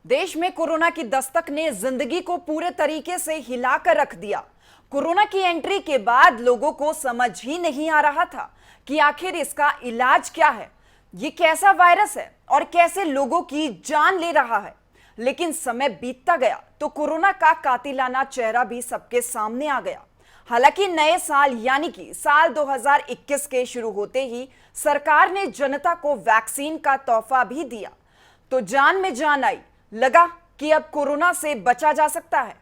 देश में कोरोना की दस्तक ने जिंदगी को पूरे तरीके से हिलाकर रख दिया। कोरोना की एंट्री के बाद लोगों को समझ ही नहीं आ रहा था कि आखिर इसका इलाज क्या है, ये कैसा वायरस है और कैसे लोगों की जान ले रहा है। लेकिन समय बीतता गया तो कोरोना का कातिलाना चेहरा भी सबके सामने आ गया। हालांकि नए साल यानी कि साल 2021 के शुरू होते ही सरकार ने जनता को वैक्सीन का तोहफा भी दिया, तो जान में जान आई। लगा कि अब कोरोना से बचा जा सकता है।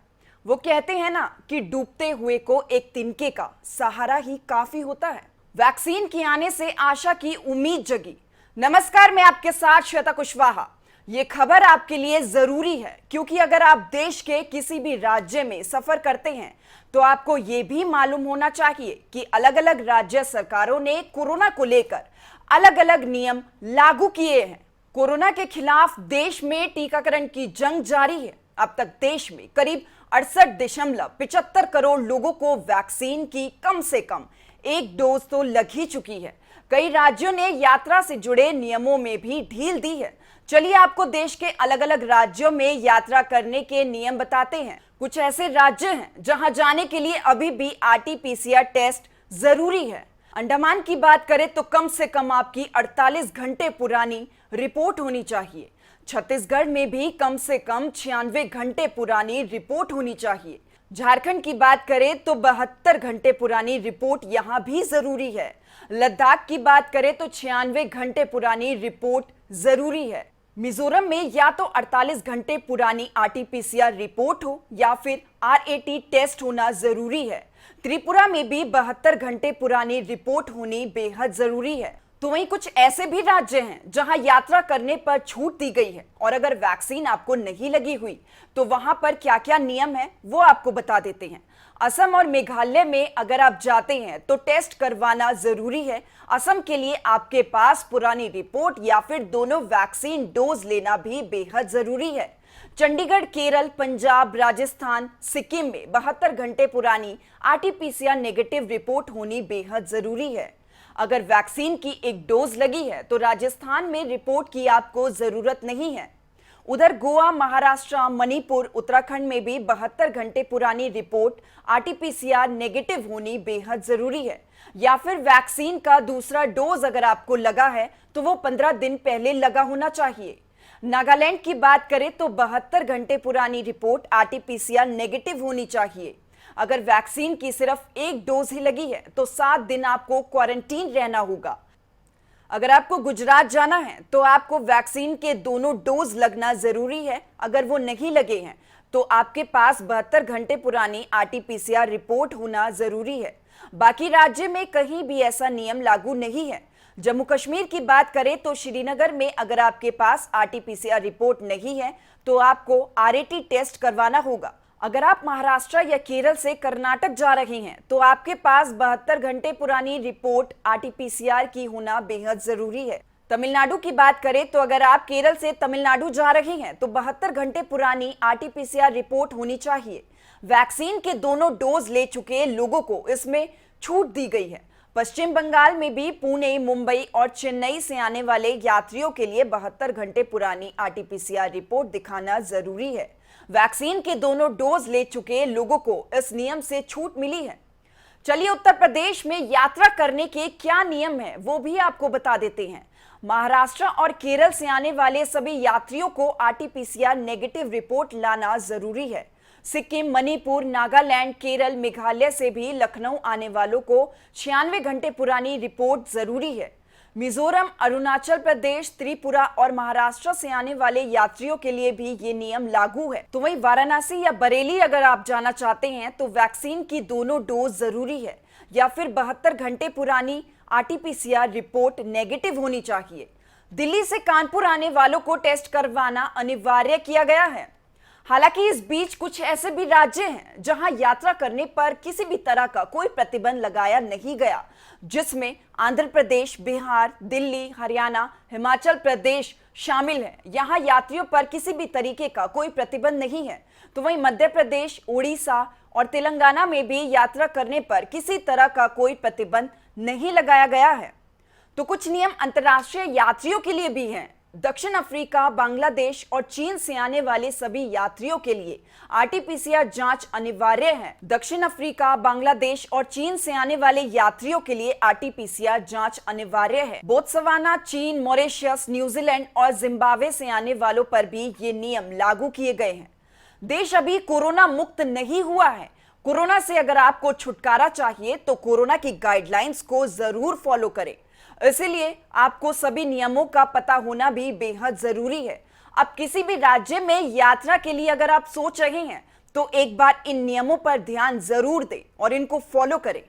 वो कहते हैं ना कि डूबते हुए को एक तिनके का सहारा ही काफी होता है। वैक्सीन के आने से आशा की उम्मीद जगी। नमस्कार, मैं आपके साथ श्वेता कुशवाहा। ये खबर आपके लिए जरूरी है क्योंकि अगर आप देश के किसी भी राज्य में सफर करते हैं तो आपको ये भी मालूम होना चाहिए कि अलग अलग राज्य सरकारों ने कोरोना को लेकर अलग अलग नियम लागू किए हैं। कोरोना के खिलाफ देश में टीकाकरण की जंग जारी है। अब तक देश में करीब 68.75 करोड़ लोगों को वैक्सीन की कम से कम एक डोज तो लग ही चुकी है। कई राज्यों ने यात्रा से जुड़े नियमों में भी ढील दी है। चलिए आपको देश के अलग अलग राज्यों में यात्रा करने के नियम बताते हैं। कुछ ऐसे राज्य हैं जहां जाने के लिए अभी भी RT-PCR टेस्ट जरूरी है। अंडमान की बात करें तो कम से कम आपकी 48 घंटे पुरानी रिपोर्ट होनी चाहिए। छत्तीसगढ़ में भी कम से कम 96 घंटे पुरानी रिपोर्ट होनी चाहिए। झारखंड की बात करें तो 72 घंटे पुरानी रिपोर्ट यहां भी जरूरी है। लद्दाख की बात करें तो 96 घंटे पुरानी रिपोर्ट जरूरी है। मिजोरम में या तो 48 घंटे पुरानी RT-PCR रिपोर्ट हो या फिर RAT टेस्ट होना जरूरी है। त्रिपुरा में भी 72 घंटे पुरानी रिपोर्ट होनी बेहद जरूरी है। तो वहीं कुछ ऐसे भी राज्य हैं जहां यात्रा करने पर छूट दी गई है और अगर वैक्सीन आपको नहीं लगी हुई तो वहां पर क्या क्या नियम है वो आपको बता देते हैं। असम और मेघालय में अगर आप जाते हैं तो टेस्ट करवाना जरूरी है। असम के लिए आपके पास पुरानी रिपोर्ट या फिर दोनों वैक्सीन डोज लेना भी बेहद जरूरी है। चंडीगढ़, केरल, पंजाब, राजस्थान, सिक्किम में 72 घंटे पुरानी RT-PCR नेगेटिव रिपोर्ट होनी बेहद जरूरी है। अगर वैक्सीन की एक डोज लगी है तो राजस्थान में रिपोर्ट की आपको जरूरत नहीं है। उधर गोवा, महाराष्ट्र, मणिपुर, उत्तराखंड में भी 72 घंटे पुरानी रिपोर्ट RT-PCR नेगेटिव होनी बेहद जरूरी है। या फिर वैक्सीन का दूसरा डोज अगर आपको लगा है तो वो 15 दिन पहले लगा होना चाहिए। नागालैंड की बात करें तो 72 घंटे पुरानी रिपोर्ट RT-PCR नेगेटिव होनी चाहिए। अगर वैक्सीन की सिर्फ एक डोज ही लगी है तो 7 दिन आपको क्वारंटीन रहना होगा। अगर आपको गुजरात जाना है तो आपको वैक्सीन के दोनों डोज लगना जरूरी है। अगर वो नहीं लगे हैं तो आपके पास 72 घंटे पुरानी RT-PCR रिपोर्ट होना जरूरी है। बाकी राज्य में कहीं भी ऐसा नियम लागू नहीं है। जम्मू कश्मीर की बात करें तो श्रीनगर में अगर आपके पास RT-PCR रिपोर्ट नहीं है तो आपको RAT टेस्ट करवाना होगा। अगर आप महाराष्ट्र या केरल से कर्नाटक जा रहे हैं तो आपके पास 72 घंटे पुरानी रिपोर्ट RT-PCR की होना बेहद जरूरी है। तमिलनाडु की बात करें तो अगर आप केरल से तमिलनाडु जा रहे हैं तो 72 घंटे पुरानी RT-PCR रिपोर्ट होनी चाहिए। वैक्सीन के दोनों डोज ले चुके लोगों को इसमें छूट दी गई है। पश्चिम बंगाल में भी पुणे, मुंबई और चेन्नई से आने वाले यात्रियों के लिए 72 घंटे पुरानी RT-PCR रिपोर्ट दिखाना जरूरी है। वैक्सीन के दोनों डोज ले चुके लोगों को इस नियम से छूट मिली है। चलिए उत्तर प्रदेश में यात्रा करने के क्या नियम हैं वो भी आपको बता देते हैं। महाराष्ट्र और केरल से आने वाले सभी यात्रियों को RT-PCR नेगेटिव रिपोर्ट लाना जरूरी है। सिक्किम, मणिपुर, नागालैंड, केरल, मेघालय से भी लखनऊ आने वालों को 96 घंटे पुरानी रिपोर्ट जरूरी है। मिजोरम, अरुणाचल प्रदेश, त्रिपुरा और महाराष्ट्र से आने वाले यात्रियों के लिए भी ये नियम लागू है। तो वहीं वाराणसी या बरेली अगर आप जाना चाहते हैं तो वैक्सीन की दोनों डोज जरूरी है या फिर 72 घंटे पुरानी RT-PCR रिपोर्ट नेगेटिव होनी चाहिए। दिल्ली से कानपुर आने वालों को टेस्ट करवाना अनिवार्य किया गया है। हालांकि इस बीच कुछ ऐसे भी राज्य हैं जहां यात्रा करने पर किसी भी तरह का कोई प्रतिबंध लगाया नहीं गया, जिसमें आंध्र प्रदेश, बिहार, दिल्ली, हरियाणा, हिमाचल प्रदेश शामिल है। यहां यात्रियों पर किसी भी तरीके का कोई प्रतिबंध नहीं है। तो वहीं मध्य प्रदेश, उड़ीसा और तेलंगाना में भी यात्रा करने पर किसी तरह का कोई प्रतिबंध नहीं लगाया गया है। तो कुछ नियम अंतर्राष्ट्रीय यात्रियों के लिए भी हैं। दक्षिण अफ्रीका, बांग्लादेश और चीन से आने वाले सभी यात्रियों के लिए आरटीपीसीआर जांच अनिवार्य है। दक्षिण अफ्रीका, बांग्लादेश और चीन से आने वाले यात्रियों के लिए आरटीपीसीआर जांच अनिवार्य है। बोत्सवाना, चीन, मॉरिशस, न्यूजीलैंड और जिम्बाब्वे से आने वालों पर भी ये नियम लागू किए गए हैं। देश अभी कोरोना मुक्त नहीं हुआ है। कोरोना से अगर आपको छुटकारा चाहिए तो कोरोना की गाइडलाइंस को जरूर फॉलो करें। इसलिए आपको सभी नियमों का पता होना भी बेहद जरूरी है। अब किसी भी राज्य में यात्रा के लिए अगर आप सोच रहे हैं तो एक बार इन नियमों पर ध्यान जरूर दें और इनको फॉलो करें।